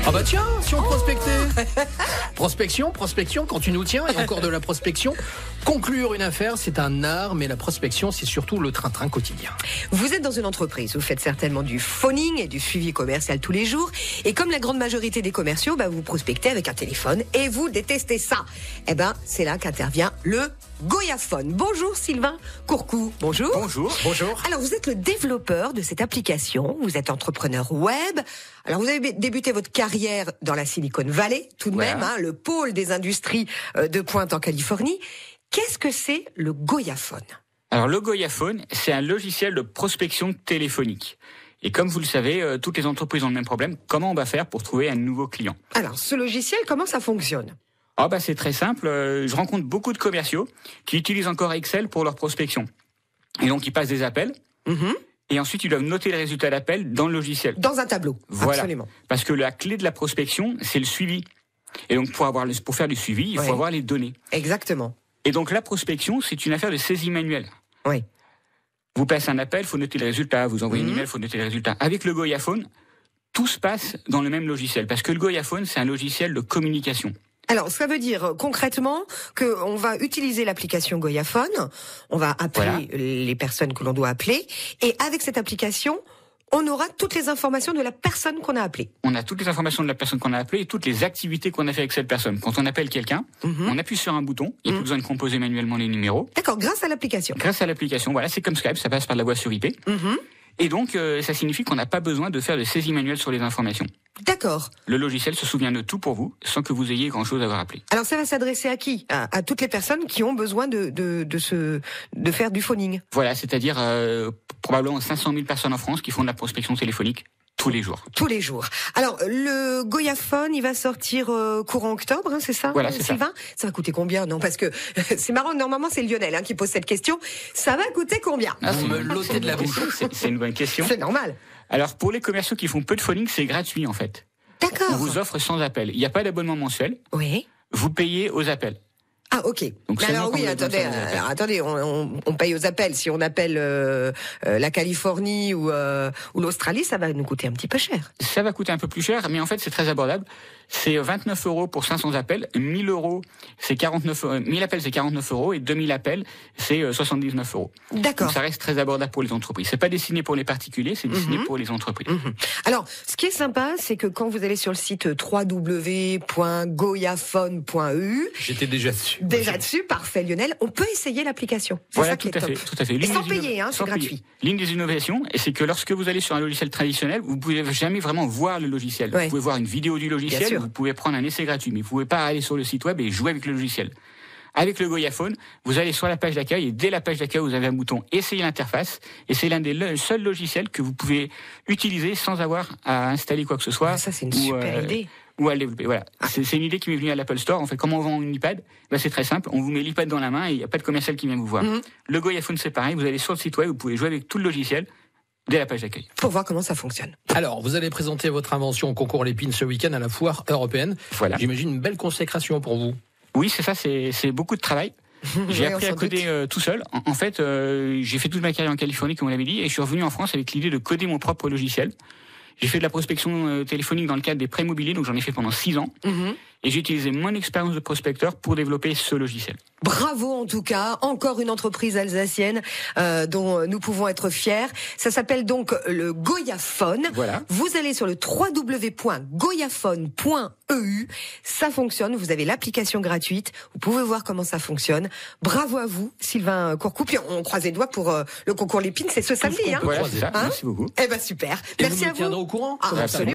Ah bah tiens, si on prospectait. Prospection, quand tu nous tiens, et encore de la prospection. Conclure une affaire, c'est un art, mais la prospection, c'est surtout le train-train quotidien. Vous êtes dans une entreprise, vous faites certainement du phoning et du suivi commercial tous les jours. Et comme la grande majorité des commerciaux, vous prospectez avec un téléphone et vous détestez ça. Eh ben, c'est là qu'intervient le Goyaphone. Bonjour Sylvain Courcou. Bonjour. Bonjour. Alors, vous êtes le développeur de cette application. Vous êtes entrepreneur web. Alors, vous avez débuté votre carrière dans la Silicon Valley, tout de même, le pôle des industries de pointe en Californie. Qu'est-ce que c'est le Goyaphone ? Alors le Goyaphone, c'est un logiciel de prospection téléphonique. Et comme vous le savez, toutes les entreprises ont le même problème. Comment on va faire pour trouver un nouveau client ? Alors, ce logiciel, comment ça fonctionne ? C'est très simple. Je rencontre beaucoup de commerciaux qui utilisent encore Excel pour leur prospection. Et donc, ils passent des appels. Et ensuite, ils doivent noter les résultats d'appel dans le logiciel. Dans un tableau, voilà. Absolument. Parce que la clé de la prospection, c'est le suivi. Et donc, pour faire du suivi, il faut avoir les données. Exactement. Et donc, la prospection, c'est une affaire de saisie manuelle. Oui. Vous passez un appel, il faut noter les résultats. Vous envoyez un email, il faut noter les résultats. Avec le Goyaphone, tout se passe dans le même logiciel. Parce que le Goyaphone, c'est un logiciel de communication. Alors, ça veut dire concrètement qu'on va utiliser l'application Goyaphone, on va appeler les personnes que l'on doit appeler, et avec cette application, on aura toutes les informations de la personne qu'on a appelée. On a toutes les informations de la personne qu'on a appelée et toutes les activités qu'on a fait avec cette personne. Quand on appelle quelqu'un, on appuie sur un bouton, il n'y a plus besoin de composer manuellement les numéros. D'accord, grâce à l'application. Grâce à l'application, voilà, c'est comme Skype, ça passe par la voix sur IP. Et donc, ça signifie qu'on n'a pas besoin de faire de saisie manuelle sur les informations. D'accord. Le logiciel se souvient de tout pour vous, sans que vous ayez grand-chose à vous rappeler. Alors, ça va s'adresser à qui ? À toutes les personnes qui ont besoin de faire du phoning. Voilà, c'est-à-dire probablement 500 000 personnes en France qui font de la prospection téléphonique tous les jours. Tous les jours. Alors, le Goyaphone, il va sortir courant octobre, c'est ça, voilà, c'est Sylvain ? Ça va coûter combien ? Non, parce que c'est marrant, normalement c'est Lionel qui pose cette question. Ça va coûter combien ? Vous me l'ôtez de la bouche. C'est une bonne question. C'est normal. Alors, pour les commerciaux qui font peu de phoning, c'est gratuit en fait. D'accord. On vous offre sans appel. Il n'y a pas d'abonnement mensuel. Oui. Vous payez aux appels. Ah, ok. Donc, mais alors oui, attendez, on paye aux appels. Si on appelle la Californie ou l'Australie, ça va nous coûter un petit peu cher. Ça va coûter un peu plus cher, mais en fait, c'est très abordable. C'est 29 € pour 500 appels. 1000 €, c'est 1000 appels, c'est 49 € et 2000 appels, c'est 79 €. D'accord. Donc, ça reste très abordable pour les entreprises. C'est pas destiné pour les particuliers, c'est destiné pour les entreprises. Alors, ce qui est sympa, c'est que quand vous allez sur le site www.goyaphone.eu, j'étais déjà dessus. Déjà dessus, parfait Lionel, on peut essayer l'application. C'est voilà, ça qui est top. Tout à fait. Et sans payer, c'est gratuit. L'une des innovations, c'est que lorsque vous allez sur un logiciel traditionnel, vous pouvez jamais vraiment voir le logiciel. Vous pouvez voir une vidéo du logiciel, vous pouvez prendre un essai gratuit, mais vous pouvez pas aller sur le site web et jouer avec le logiciel. Avec le Goyaphone, vous allez sur la page d'accueil et dès la page d'accueil, vous avez un bouton « Essayer l'interface » et c'est l'un des seuls logiciels que vous pouvez utiliser sans avoir à installer quoi que ce soit. Ça, c'est une super idée. Ou à le développer. Voilà. C'est une idée qui m'est venue à l'Apple Store. En fait, comment on vend une iPad ? C'est très simple. On vous met l'iPad dans la main et il n'y a pas de commercial qui vient vous voir. Le Goyaphone, c'est pareil. Vous allez sur le site web, vous pouvez jouer avec tout le logiciel dès la page d'accueil. Pour voir comment ça fonctionne. Alors, vous allez présenter votre invention au concours Lépine ce week-end à la foire européenne. Voilà. J'imagine une belle consécration pour vous. Oui, c'est ça. C'est beaucoup de travail. J'ai appris à coder tout seul. En fait, j'ai fait toute ma carrière en Californie, comme on l'avait dit, et je suis revenu en France avec l'idée de coder mon propre logiciel. J'ai fait de la prospection téléphonique dans le cadre des prêts immobiliers, donc j'en ai fait pendant 6 ans. Et j'ai utilisé mon expérience de prospecteur pour développer ce logiciel. Bravo en tout cas, encore une entreprise alsacienne dont nous pouvons être fiers. Ça s'appelle donc le Goyaphone. Voilà. Vous allez sur le www.goyaphone.eu. Ça fonctionne, vous avez l'application gratuite. Vous pouvez voir comment ça fonctionne. Bravo à vous, Sylvain Courcou. Puis on croise les doigts pour le concours Lépine, c'est ce samedi. Voilà, c'est ça. Merci beaucoup. Eh ben super. Et Merci vous à nous tiendrez vous. au courant. Absolument.